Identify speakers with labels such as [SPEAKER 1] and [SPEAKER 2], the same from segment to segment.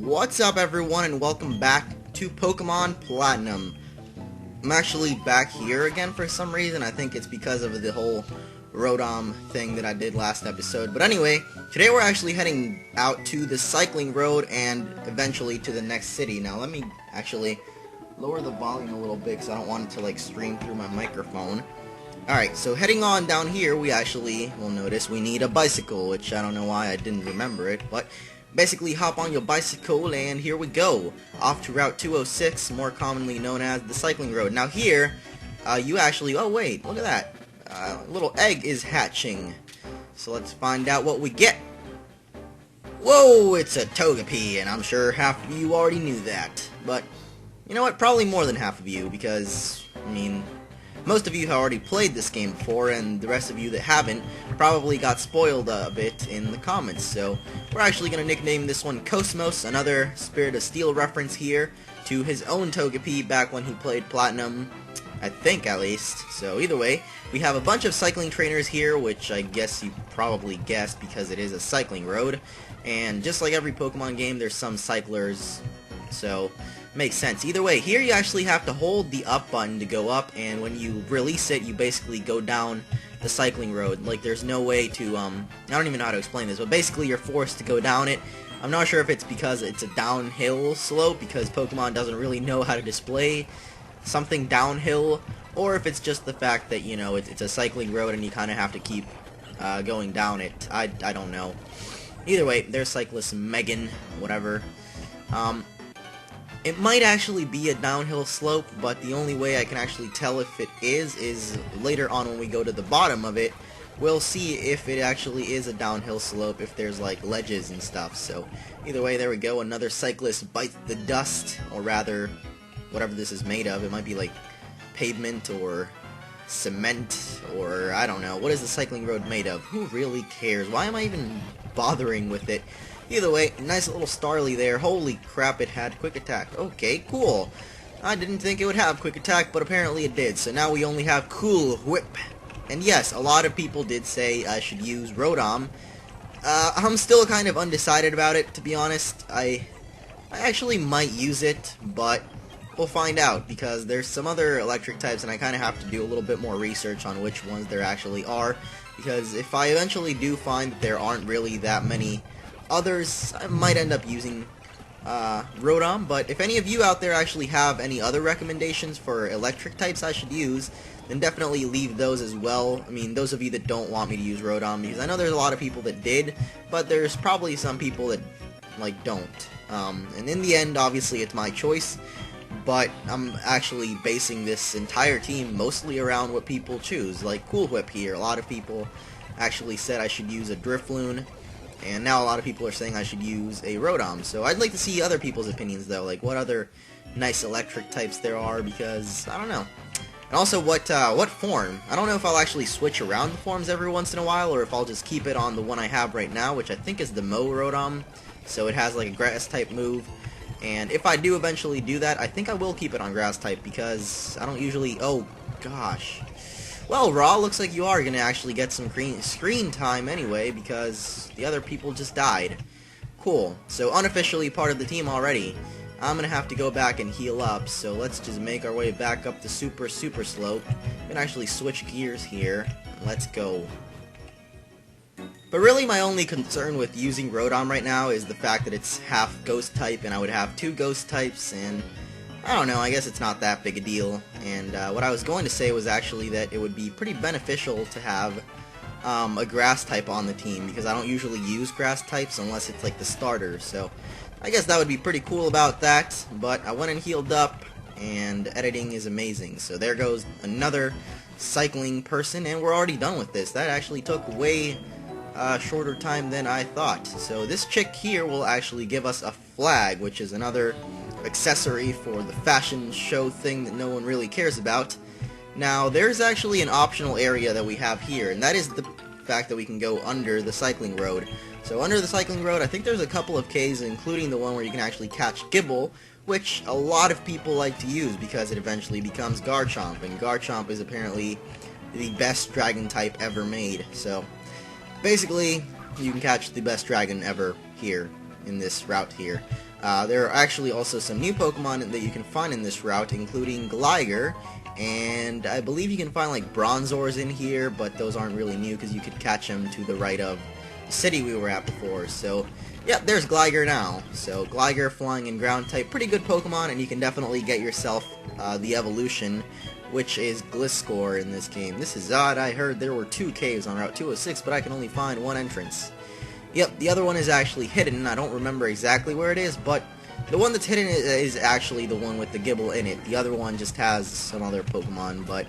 [SPEAKER 1] What's up everyone and welcome back to Pokemon Platinum. I'm actually back here again for some reason. I think it's because of the whole Rotom thing that I did last episode. But anyway, today we're actually heading out to the cycling road and eventually to the next city. Now let me actually lower the volume a little bit because I don't want it to like stream through my microphone. Alright, so heading on down here, we actually will notice we need a bicycle, which I don't know why I didn't remember it, but basically hop on your bicycle and here we go, off to Route 206, more commonly known as the cycling road. Now here, you actually, oh wait, look at that, a little egg is hatching, so let's find out what we get. Whoa, it's a Togepi, and I'm sure half of you already knew that, but you know what, probably more than half of you, because, I mean, most of you have already played this game before, and the rest of you that haven't probably got spoiled a bit in the comments. So we're actually going to nickname this one Cosmos, another Spirit of Steel reference here to his own Togepi back when he played Platinum, I think at least. So either way, we have a bunch of cycling trainers here, which I guess you probably guessed because it is a cycling road. And just like every Pokemon game, there's some cyclers, so makes sense. Either way, here you actually have to hold the up button to go up, and when you release it, you basically go down the cycling road. Like, there's no way to, I don't even know how to explain this, but basically you're forced to go down it. I'm not sure if it's because it's a downhill slope, because Pokemon doesn't really know how to display something downhill, or if it's just the fact that, you know, it's a cycling road and you kind of have to keep going down it. I don't know. Either way, there's cyclist Megan, whatever. It might actually be a downhill slope, but the only way I can actually tell if it is later on when we go to the bottom of it. We'll see if it actually is a downhill slope, if there's like ledges and stuff. So either way, there we go, another cyclist bites the dust, or rather, whatever this is made of. It might be like pavement or cement, or I don't know. What is the cycling road made of? Who really cares? Why am I even bothering with it? Either way, nice little Starly there. Holy crap, it had Quick Attack. Okay, cool. I didn't think it would have Quick Attack, but apparently it did. So now we only have Cool Whip. And yes, a lot of people did say I should use Rotom. I'm still kind of undecided about it, to be honest. I actually might use it, but we'll find out, because there's some other electric types, and I kind of have to do a little bit more research on which ones there actually are. Because if I eventually do find that there aren't really that many others, I might end up using Rotom, but if any of you out there actually have any other recommendations for electric types I should use, then definitely leave those as well. I mean, those of you that don't want me to use Rotom, because I know there's a lot of people that did, but there's probably some people that, like, don't. And in the end, obviously, it's my choice, but I'm actually basing this entire team mostly around what people choose, like Cool Whip here. A lot of people actually said I should use a Drifloon, and now a lot of people are saying I should use a Rotom. So I'd like to see other people's opinions, though, like what other nice electric types there are, because I don't know. And also what form. I don't know if I'll actually switch around the forms every once in a while, or if I'll just keep it on the one I have right now, which I think is the Mo Rotom. So it has like a grass type move. And if I do eventually do that, I think I will keep it on grass type, because I don't usually, oh gosh. Well, Raw, looks like you are going to actually get some screen time anyway, because the other people just died. Cool. So, unofficially part of the team already. I'm going to have to go back and heal up, so let's just make our way back up the super slope. We can actually switch gears here. Let's go. But really, my only concern with using Rotom right now is the fact that it's half Ghost type, and I would have two Ghost types, and I don't know, I guess it's not that big a deal. And what I was going to say was actually that it would be pretty beneficial to have a grass type on the team, because I don't usually use grass types unless it's like the starter. So I guess that would be pretty cool about that. But I went and healed up, and editing is amazing. So there goes another cycling person, and we're already done with this. That actually took way shorter time than I thought. So this chick here will actually give us a flag, which is another accessory for the fashion show thing that no one really cares about. Now, there's actually an optional area that we have here, and that is the fact that we can go under the cycling road. So under the cycling road, I think there's a couple of caves, including the one where you can actually catch Gibble, which a lot of people like to use because it eventually becomes Garchomp, and Garchomp is apparently the best dragon type ever made. So basically, you can catch the best dragon ever here in this route here. There are actually also some new Pokemon that you can find in this route, including Gligar, and I believe you can find like Bronzors in here, but those aren't really new because you could catch them to the right of the city we were at before. So, yeah, there's Gligar now. So, Gligar, flying and ground type, pretty good Pokemon, and you can definitely get yourself the evolution, which is Gliscor in this game. This is odd. I heard there were 2 caves on Route 206, but I can only find 1 entrance. Yep, the other one is actually hidden. I don't remember exactly where it is, but the one that's hidden is actually the one with the Gibble in it. The other one just has some other Pokemon, but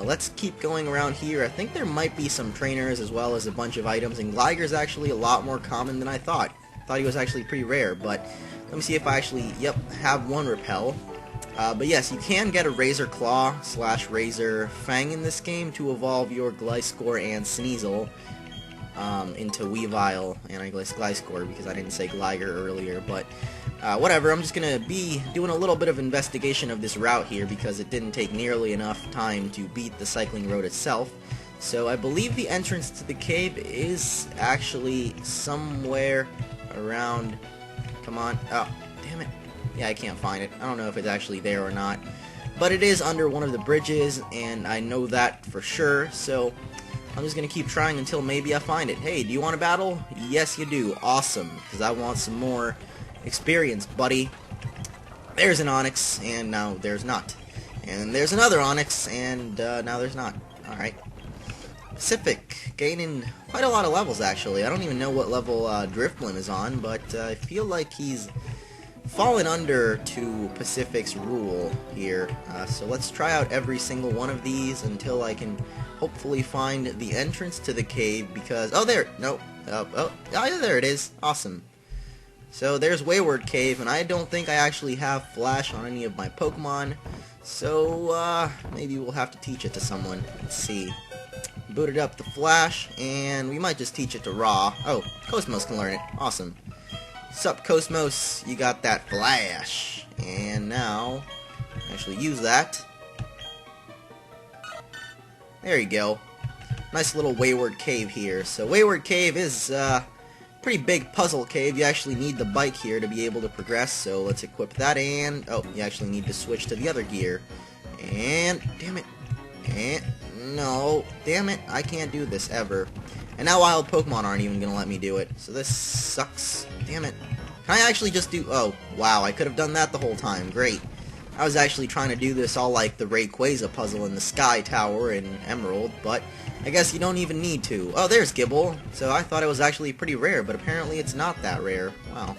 [SPEAKER 1] let's keep going around here. I think there might be some trainers as well as a bunch of items, and Gligar's actually a lot more common than I thought. I thought he was actually pretty rare, but let me see if I actually, yep, have 1 Repel. But yes, you can get a Razor Claw / Razor Fang in this game to evolve your Gliscor and Sneasel into Weavile and I guess Gliscor, because I didn't say Gligar earlier, but whatever. I'm just gonna be doing a little bit of investigation of this route here because it didn't take nearly enough time to beat the cycling road itself. So I believe the entrance to the cave is actually somewhere around, come on, oh, damn it. Yeah, I can't find it. I don't know if it's actually there or not, but it is under one of the bridges, and I know that for sure, so I'm just going to keep trying until maybe I find it. Hey, do you want to battle? Yes, you do. Awesome, because I want some more experience, buddy. There's an Onix, and now there's not. And there's another Onix, and now there's not. Alright. Pacific, gaining quite a lot of levels, actually. I don't even know what level Drifblim is on, but I feel like he's fallen under to Pacific's rule here. So let's try out every single one of these until I can hopefully find the entrance to the cave, because oh, there, nope, oh yeah, there it is. Awesome. So there's Wayward Cave, and I don't think I actually have Flash on any of my Pokemon, so maybe we'll have to teach it to someone. Let's see. Booted up the Flash, and we might just teach it to Raw. Oh, Cosmos can learn it. Awesome. Sup, Cosmos, you got that Flash, and now actually use that. There you go. Nice little Wayward Cave here. So Wayward Cave is a pretty big puzzle cave. You actually need the bike here to be able to progress, so let's equip that, and oh, you actually need to switch to the other gear. And damn it. And no, damn it, I can't do this ever. And now wild Pokemon aren't even gonna let me do it. So this sucks. Damn it. Can I actually just do, oh, wow, I could have done that the whole time. Great. I was actually trying to do this all like the Rayquaza puzzle in the Sky Tower in Emerald, but I guess you don't even need to. Oh, there's Gibble. So I thought it was actually pretty rare, but apparently it's not that rare. Wow.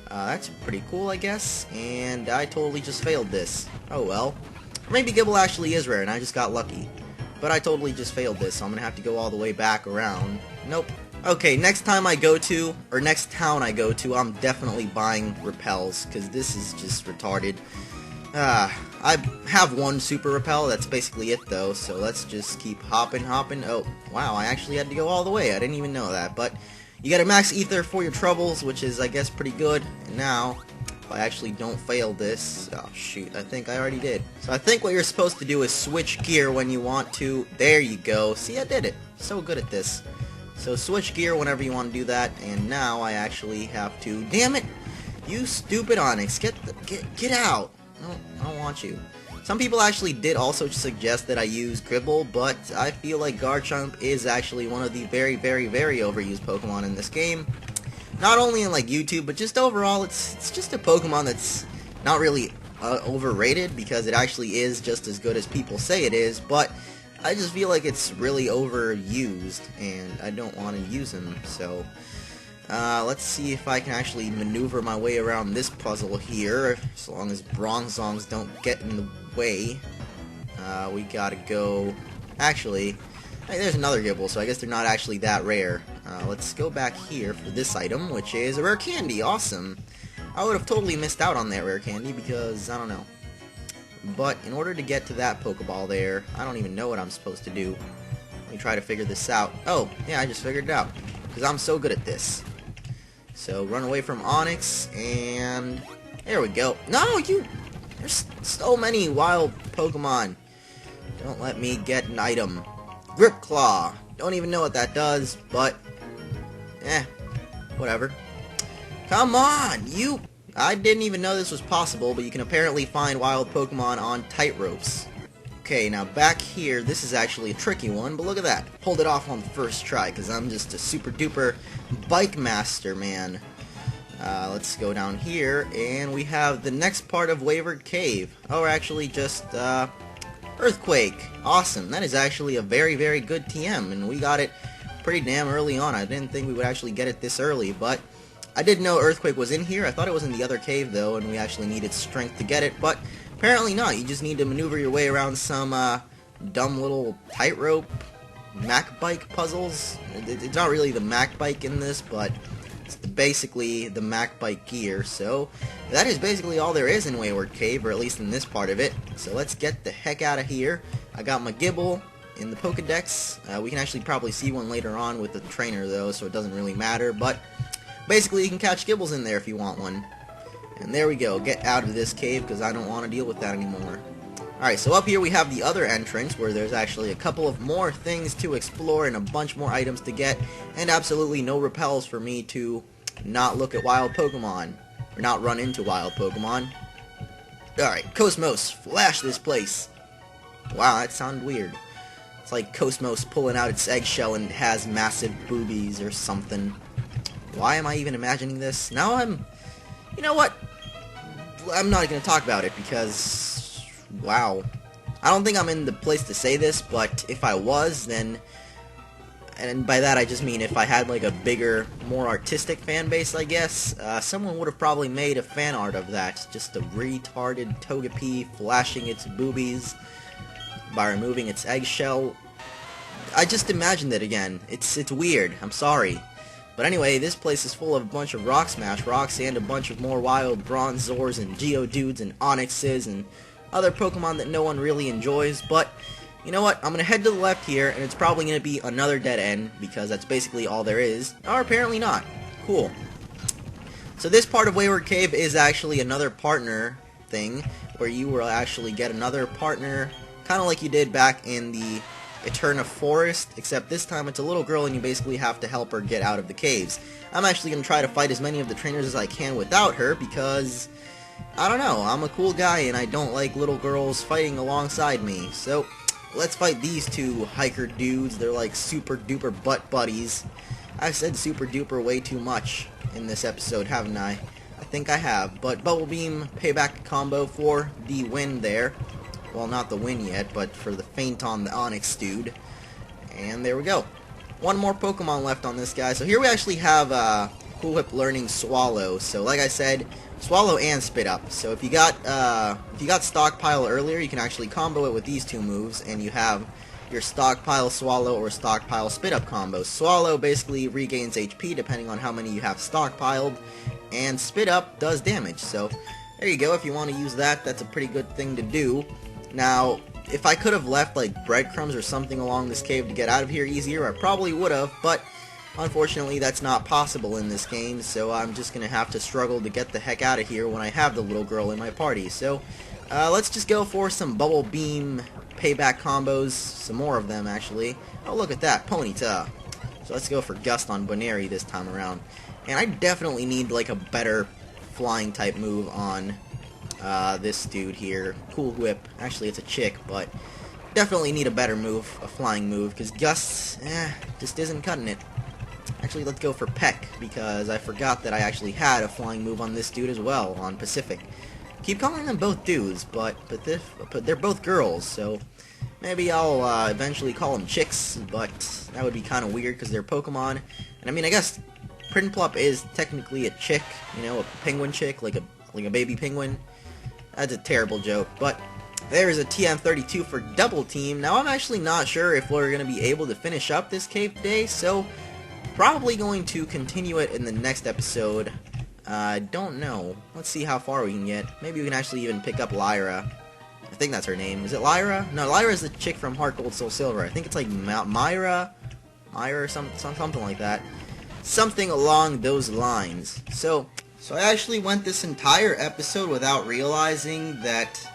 [SPEAKER 1] That's pretty cool, I guess, and I totally just failed this. Oh well. Maybe Gibble actually is rare and I just got lucky. But I totally just failed this, so I'm gonna have to go all the way back around. Nope. Okay, next time I go to, or next town I go to, I'm definitely buying Repels, because this is just retarded. I have 1 Super Repel, that's basically it though, so let's just keep hopping. Oh, wow, I actually had to go all the way, I didn't even know that, but you get a max ether for your troubles, which is, I guess, pretty good, and now, if I actually don't fail this, oh shoot, I think I already did. So I think what you're supposed to do is switch gear when you want to, there you go, see, I did it, so good at this. So switch gear whenever you want to do that, and now I actually have to, damn it, you stupid Onix, get out. No, I don't want you. Some people actually did also suggest that I use Gribble, but I feel like Garchomp is actually one of the very, very, very overused Pokemon in this game. Not only in like YouTube, but just overall, it's just a Pokemon that's not really overrated, because it actually is just as good as people say it is, but I just feel like it's really overused, and I don't want to use him, so let's see if I can actually maneuver my way around this puzzle here, as long as Bronzongs don't get in the way. We gotta go, actually, hey, there's another Gibble, so I guess they're not actually that rare. Let's go back here for this item, which is a rare candy. Awesome. I would have totally missed out on that rare candy because, I don't know. But in order to get to that Pokeball there, I don't even know what I'm supposed to do. Let me try to figure this out. Oh, yeah, I just figured it out, because I'm so good at this. So run away from Onix, and there we go. No, there's so many wild Pokemon. Don't let me get an item. Grip Claw. Don't even know what that does, but whatever. Come on, I didn't even know this was possible, but you can apparently find wild Pokemon on tightropes. Okay, now back here, this is actually a tricky one, but look at that. Pulled it off on the first try, because I'm just a super duper bike master, man. Let's go down here, and we have the next part of Wayward Cave. Oh, actually just, Earthquake. Awesome. That is actually a very, very good TM, and we got it pretty damn early on. I didn't think we would actually get it this early, but I didn't know Earthquake was in here. I thought it was in the other cave, though, and we actually needed strength to get it, but apparently not. You just need to maneuver your way around some dumb little tightrope Mac bike puzzles. It's not really the Mac bike in this, but it's basically the Mac bike gear. So that is basically all there is in Wayward Cave, or at least in this part of it. So let's get the heck out of here. I got my Gibble in the Pokedex. We can actually probably see one later on with the trainer, though, so it doesn't really matter. But basically, you can catch Gibbles in there if you want one. And there we go. Get out of this cave, because I don't want to deal with that anymore. Alright, so up here we have the other entrance, where there's actually a couple of more things to explore and a bunch more items to get, and absolutely no repels for me to not look at wild Pokemon, or not run into wild Pokemon. Alright, Cosmos, flash this place. Wow, that sounded weird. It's like Cosmos pulling out its eggshell and it has massive boobies or something. Why am I even imagining this? Now you know what? I'm not going to talk about it because, wow. I don't think I'm in the place to say this, but if I was, then, and by that I just mean if I had like a bigger, more artistic fan base, I guess, someone would have probably made a fan art of that. Just a retarded Togepi flashing its boobies by removing its eggshell. I just imagined it again. It's weird. I'm sorry. But anyway, this place is full of a bunch of Rock Smash rocks and a bunch of more wild Bronzors and Geodudes and Onyxes and other Pokemon that no one really enjoys. But you know what? I'm going to head to the left here, and it's probably going to be another dead end, because that's basically all there is. Or apparently not. Cool. So this part of Wayward Cave is actually another partner thing, where you will actually get another partner, kind of like you did back in the Eterna Forest, except this time it's a little girl and you basically have to help her get out of the caves. I'm actually going to try to fight as many of the trainers as I can without her, because, I don't know, I'm a cool guy and I don't like little girls fighting alongside me. So, let's fight these two hiker dudes. They're like super duper butt buddies. I've said super duper way too much in this episode, haven't I? I think I have, but Bubble Beam payback combo for the win there. Well, not the win yet, but for the feint on the Onyx dude. And there we go. One more Pokemon left on this guy. So here we actually have Cool Whip learning Swallow. So like I said, Swallow and Spit Up. So if you got Stockpile earlier, you can actually combo it with these two moves, and you have your Stockpile Swallow or Stockpile Spit Up combo. Swallow basically regains HP depending on how many you have stockpiled, and Spit Up does damage. So there you go. If you want to use that, that's a pretty good thing to do. Now, if I could have left like breadcrumbs or something along this cave to get out of here easier, I probably would have, but unfortunately that's not possible in this game, so I'm just going to have to struggle to get the heck out of here when I have the little girl in my party. So, let's just go for some Bubble Beam payback combos, some more of them actually. Oh, look at that, Ponyta. So let's go for Gust on Boneri this time around. And I definitely need like a better flying type move on this dude here. Cool Whip. Actually, it's a chick, but definitely need a better move, a flying move, because Gust, just isn't cutting it. Actually, let's go for Peck, because I forgot that I actually had a flying move on this dude as well, on Pacific. Keep calling them both dudes, but they're both girls, so maybe I'll eventually call them chicks, but that would be kind of weird because they're Pokemon. And I mean, I guess Prinplup is technically a chick, you know, a penguin chick, like a baby penguin. That's a terrible joke, but there's a TM32 for Double Team. Now, I'm actually not sure if we're going to be able to finish up this cave today, so probably going to continue it in the next episode. I don't know. Let's see how far we can get. Maybe we can actually even pick up Lyra. I think that's her name. Is it Lyra? No, Lyra is the chick from Heart Gold Soul Silver. I think it's like Myra or something like that. Something along those lines. So I actually went this entire episode without realizing that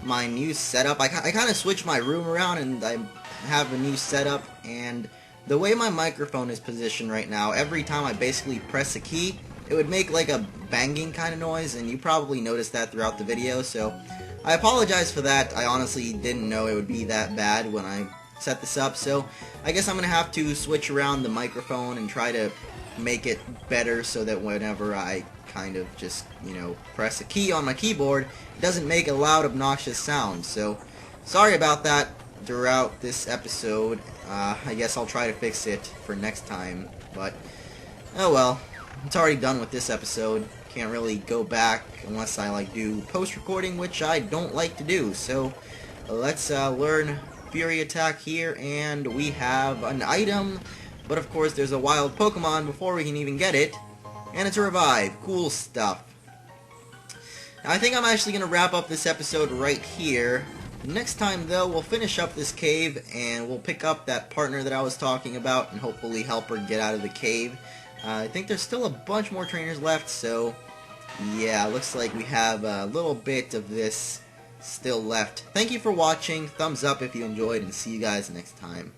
[SPEAKER 1] my new setup, I kind of switched my room around and I have a new setup, and the way my microphone is positioned right now, every time I basically press a key, it would make like a banging kind of noise, and you probably noticed that throughout the video, so I apologize for that. I honestly didn't know it would be that bad when I set this up, so I guess I'm going to have to switch around the microphone and try to make it better so that whenever I kind of just, you know, press a key on my keyboard, it doesn't make a loud, obnoxious sound. So, sorry about that throughout this episode. I guess I'll try to fix it for next time, but oh well. It's already done with this episode. Can't really go back unless I like do post-recording, which I don't like to do. So let's learn Fury Attack here, and we have an item, but of course there's a wild Pokemon before we can even get it, and it's a revive. Cool stuff. Now, I think I'm actually going to wrap up this episode right here. Next time though, we'll finish up this cave and we'll pick up that partner that I was talking about and hopefully help her get out of the cave. I think there's still a bunch more trainers left, so yeah, looks like we have a little bit of this still left. Thank you for watching, thumbs up if you enjoyed, and see you guys next time.